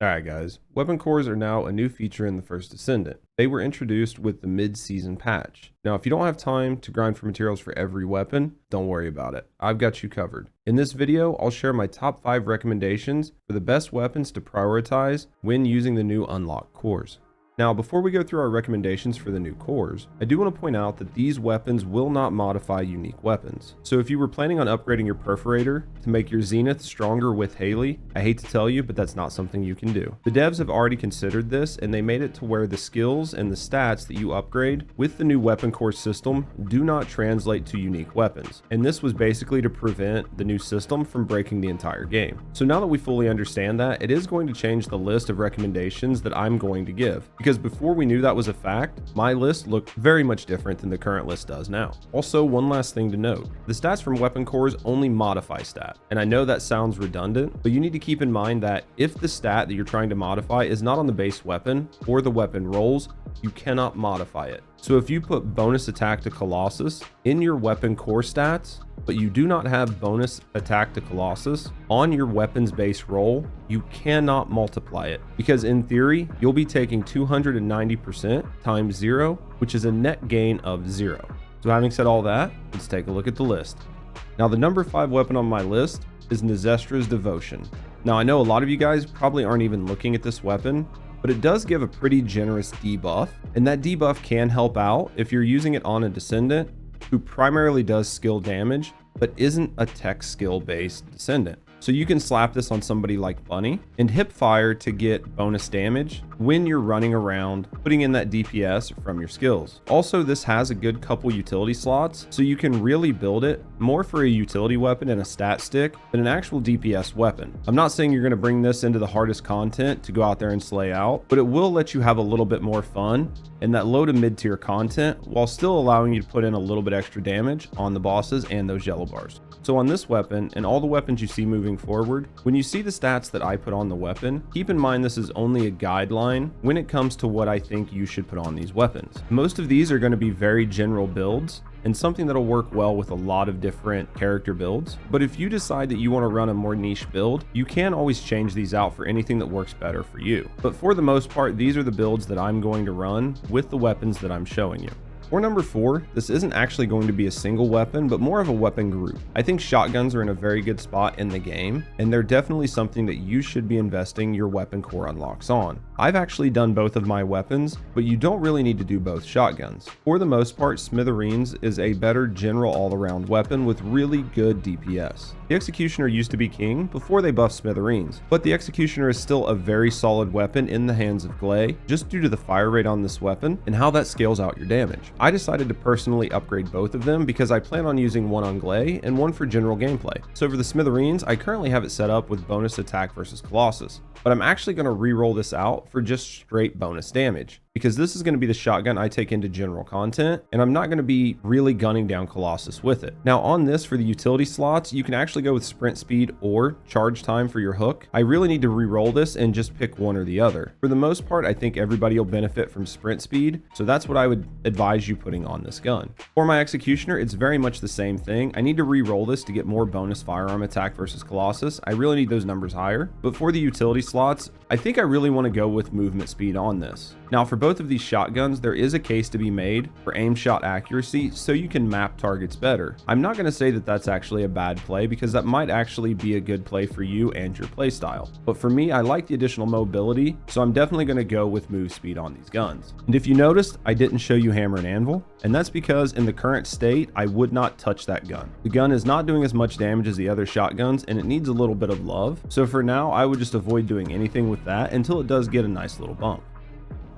Alright guys, weapon cores are now a new feature in the First Descendant. They were introduced with the mid-season patch. Now if you don't have time to grind for materials for every weapon, don't worry about it. I've got you covered. In this video, I'll share my top 5 recommendations for the best weapons to prioritize when using the new unlocked cores. Now, before we go through our recommendations for the new cores, I do want to point out that these weapons will not modify unique weapons. So if you were planning on upgrading your perforator to make your zenith stronger with Haley, I hate to tell you, but that's not something you can do. The devs have already considered this, and they made it to where the skills and the stats that you upgrade with the new weapon core system do not translate to unique weapons. And this was basically to prevent the new system from breaking the entire game. So now that we fully understand that, it is going to change the list of recommendations that I'm going to give. Because before we knew that was a fact, my list looked very much different than the current list does now. Also, one last thing to note, the stats from weapon cores only modify stat. And I know that sounds redundant, but you need to keep in mind that if the stat that you're trying to modify is not on the base weapon or the weapon rolls, you cannot modify it. So if you put bonus attack to Colossus in your weapon core stats, but you do not have bonus attack to Colossus on your weapons base roll, you cannot multiply it, because in theory, you'll be taking 290% times 0, which is a net gain of 0. So having said all that, let's take a look at the list. Now the number 5 weapon on my list is Nezestra's Devotion. Now I know a lot of you guys probably aren't even looking at this weapon, but it does give a pretty generous debuff, and that debuff can help out if you're using it on a Descendant who primarily does skill damage, but isn't a tech skill based Descendant. So you can slap this on somebody like Bunny and hip fire to get bonus damage when you're running around putting in that DPS from your skills. Also, this has a good couple utility slots, so you can really build it more for a utility weapon and a stat stick than an actual DPS weapon. I'm not saying you're going to bring this into the hardest content to go out there and slay out, but it will let you have a little bit more fun in that low to mid tier content while still allowing you to put in a little bit extra damage on the bosses and those yellow bars. So on this weapon and all the weapons you see moving forward, when you see the stats that I put on the weapon, keep in mind this is only a guideline when it comes to what I think you should put on these weapons. Most of these are going to be very general builds and something that'll work well with a lot of different character builds. But if you decide that you want to run a more niche build, you can always change these out for anything that works better for you. But for the most part, these are the builds that I'm going to run with the weapons that I'm showing you. For number 4, this isn't actually going to be a single weapon, but more of a weapon group. I think shotguns are in a very good spot in the game, and they're definitely something that you should be investing your weapon core unlocks on. I've actually done both of my weapons, but you don't really need to do both shotguns. For the most part, Smithereens is a better general all-around weapon with really good DPS. The Executioner used to be king before they buffed Smithereens, but the Executioner is still a very solid weapon in the hands of Glay, just due to the fire rate on this weapon and how that scales out your damage. I decided to personally upgrade both of them because I plan on using one on Glay and one for general gameplay. So for the Smithereens, I currently have it set up with bonus attack versus Colossus, but I'm actually going to re-roll this out for just straight bonus damage, because this is going to be the shotgun I take into general content, and I'm not going to be really gunning down Colossus with it. Now on this, for the utility slots, you can actually go with sprint speed or charge time for your hook. I really need to re-roll this and just pick one or the other. For the most part, I think everybody will benefit from sprint speed, so that's what I would advise you putting on this gun. For my Executioner, it's very much the same thing. I need to re-roll this to get more bonus firearm attack versus Colossus. I really need those numbers higher, but for the utility slots, I think I really want to go with movement speed on this. Now for both of these shotguns, there is a case to be made for aim shot accuracy so you can map targets better. I'm not going to say that that's actually a bad play, because that might actually be a good play for you and your playstyle. But for me, I like the additional mobility, so I'm definitely going to go with move speed on these guns. And if you noticed, I didn't show you hammer and anvil, and that's because in the current state, I would not touch that gun. The gun is not doing as much damage as the other shotguns, and it needs a little bit of love. So for now, I would just avoid doing anything with that until it does get a nice little bump.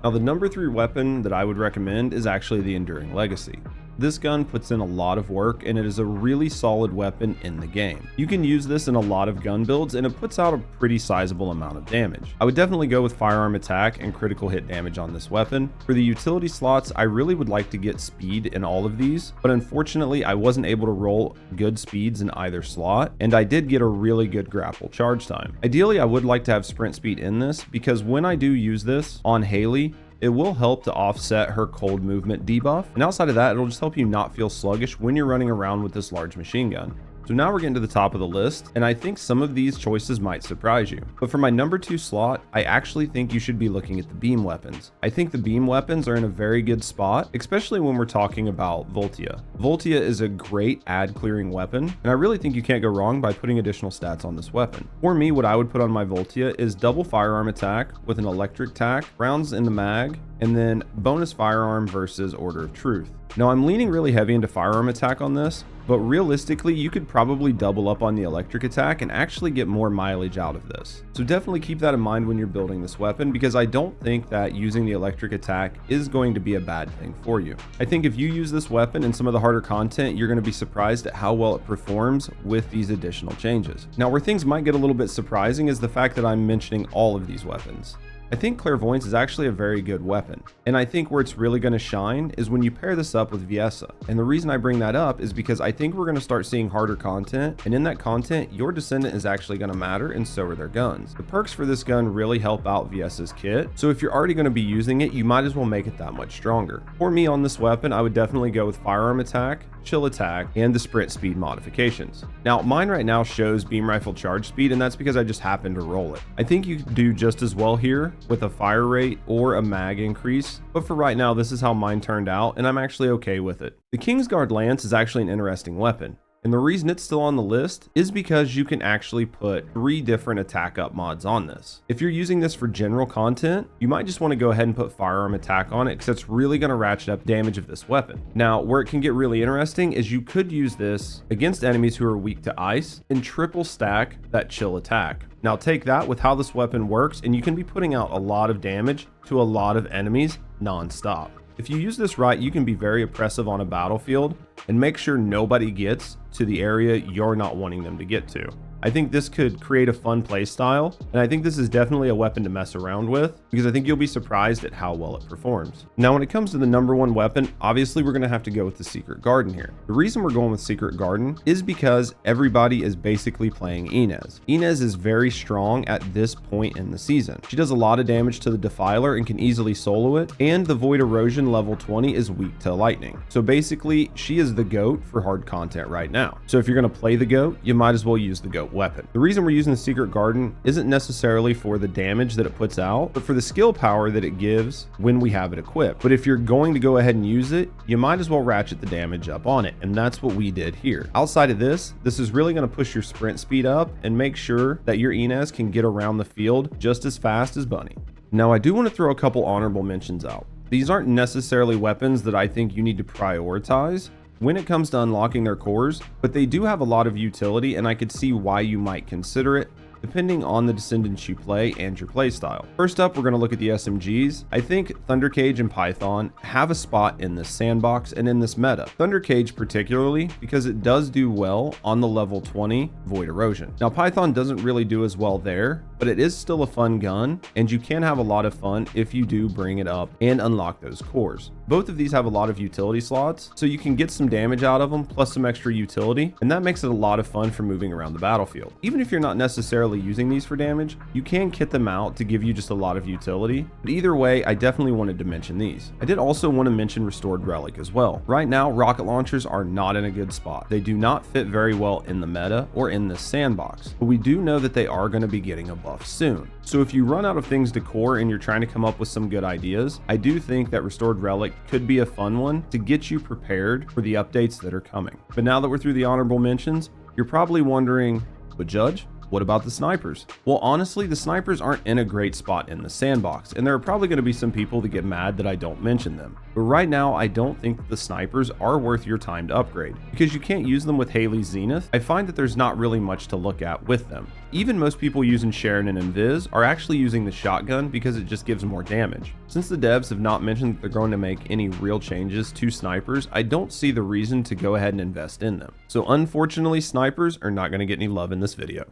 Now the number 3 weapon that I would recommend is actually the Enduring Legacy. This gun puts in a lot of work, and it is a really solid weapon in the game. You can use this in a lot of gun builds, and it puts out a pretty sizable amount of damage. I would definitely go with firearm attack and critical hit damage on this weapon. For the utility slots, I really would like to get speed in all of these, but unfortunately I wasn't able to roll good speeds in either slot, and I did get a really good grapple charge time. Ideally, I would like to have sprint speed in this, because when I do use this on Haley, it will help to offset her cold movement debuff, and outside of that, it'll just help you not feel sluggish when you're running around with this large machine gun. So now we're getting to the top of the list, and I think some of these choices might surprise you. But for my number 2 slot, I actually think you should be looking at the beam weapons. I think the beam weapons are in a very good spot, especially when we're talking about Voltia. Voltia is a great ad clearing weapon, and I really think you can't go wrong by putting additional stats on this weapon. For me, what I would put on my Voltia is double firearm attack with an electric tack, rounds in the mag, and then bonus firearm versus Order of Truth. Now I'm leaning really heavy into firearm attack on this, but realistically you could probably double up on the electric attack and actually get more mileage out of this. So definitely keep that in mind when you're building this weapon, because I don't think that using the electric attack is going to be a bad thing for you. I think if you use this weapon in some of the harder content, you're going to be surprised at how well it performs with these additional changes. Now where things might get a little bit surprising is the fact that I'm mentioning all of these weapons. I think Clairvoyance is actually a very good weapon, and I think where it's really going to shine is when you pair this up with Viessa. And the reason I bring that up is because I think we're going to start seeing harder content, and in that content, your Descendant is actually going to matter, and so are their guns. The perks for this gun really help out Viessa's kit, so if you're already going to be using it, you might as well make it that much stronger. For me on this weapon, I would definitely go with Firearm Attack, Chill Attack, and the Sprint Speed modifications. Now, mine right now shows Beam Rifle Charge Speed, and that's because I just happened to roll it. I think you could do just as well here with a fire rate or a mag increase, but for right now, this is how mine turned out, and I'm actually okay with it. The Kingsguard Lance is actually an interesting weapon. And the reason it's still on the list is because you can actually put 3 different attack up mods on this. If you're using this for general content, you might just want to go ahead and put firearm attack on it because it's really going to ratchet up damage of this weapon. Now, where it can get really interesting is you could use this against enemies who are weak to ice and triple stack that chill attack. Now take that with how this weapon works, and you can be putting out a lot of damage to a lot of enemies non-stop. If you use this right, you can be very oppressive on a battlefield and make sure nobody gets to the area you're not wanting them to get to. I think this could create a fun play style, and I think this is definitely a weapon to mess around with because I think you'll be surprised at how well it performs. Now, when it comes to the number 1 weapon, obviously we're going to have to go with the Secret Garden here. The reason we're going with Secret Garden is because everybody is basically playing Inez. Inez is very strong at this point in the season. She does a lot of damage to the Defiler and can easily solo it, and the Void Erosion level 20 is weak to lightning. So basically, she is the GOAT for hard content right now. So if you're going to play the GOAT, you might as well use the GOAT weapon. The reason we're using the Secret Garden isn't necessarily for the damage that it puts out, but for the skill power that it gives when we have it equipped. But if you're going to go ahead and use it, you might as well ratchet the damage up on it, and that's what we did here. Outside of this is really going to push your sprint speed up and make sure that your Inez can get around the field just as fast as Bunny. Now, I do want to throw a couple honorable mentions out. These aren't necessarily weapons that I think you need to prioritize when it comes to unlocking their cores, but they do have a lot of utility, and I could see why you might consider it depending on the Descendants you play and your playstyle. First up, we're going to look at the SMGs. I think Thundercage and Python have a spot in this sandbox and in this meta. Thundercage particularly because it does do well on the level 20 Void Erosion. Now, Python doesn't really do as well there, but it is still a fun gun, and you can have a lot of fun if you do bring it up and unlock those cores. Both of these have a lot of utility slots, so you can get some damage out of them plus some extra utility, and that makes it a lot of fun for moving around the battlefield. Even if you're not necessarily using these for damage, you can kit them out to give you just a lot of utility, but either way, I definitely wanted to mention these. I did also want to mention Restored Relic as well. Right now, rocket launchers are not in a good spot. They do not fit very well in the meta or in this sandbox, but we do know that they are going to be getting a buff soon. So if you run out of things to core and you're trying to come up with some good ideas, I do think that Restored Relic could be a fun one to get you prepared for the updates that are coming. But now that we're through the honorable mentions, you're probably wondering, but Judge, what about the snipers? Well, honestly, the snipers aren't in a great spot in the sandbox, and there are probably going to be some people that get mad that I don't mention them. But right now, I don't think that the snipers are worth your time to upgrade, because you can't use them with Haley's Zenith. I find that there's not really much to look at with them. Even most people using Sharon and Invis are actually using the shotgun because it just gives more damage. Since the devs have not mentioned that they're going to make any real changes to snipers, I don't see the reason to go ahead and invest in them. So unfortunately, snipers are not going to get any love in this video.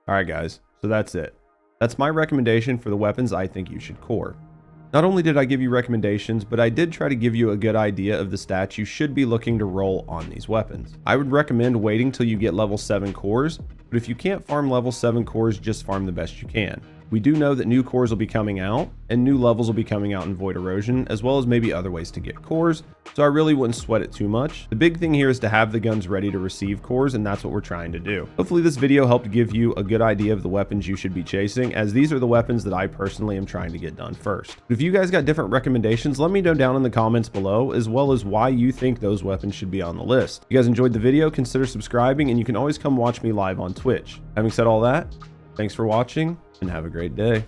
Alright guys, so that's it. That's my recommendation for the weapons I think you should core. Not only did I give you recommendations, but I did try to give you a good idea of the stats you should be looking to roll on these weapons. I would recommend waiting till you get level 7 cores, but if you can't farm level 7 cores, just farm the best you can. We do know that new cores will be coming out and new levels will be coming out in Void Erosion, as well as maybe other ways to get cores, so I really wouldn't sweat it too much. The big thing here is to have the guns ready to receive cores, and that's what we're trying to do. Hopefully this video helped give you a good idea of the weapons you should be chasing, as these are the weapons that I personally am trying to get done first. But if you guys got different recommendations, let me know down in the comments below, as well as why you think those weapons should be on the list. If you guys enjoyed the video, consider subscribing, and you can always come watch me live on Twitch. Having said all that, thanks for watching, and have a great day.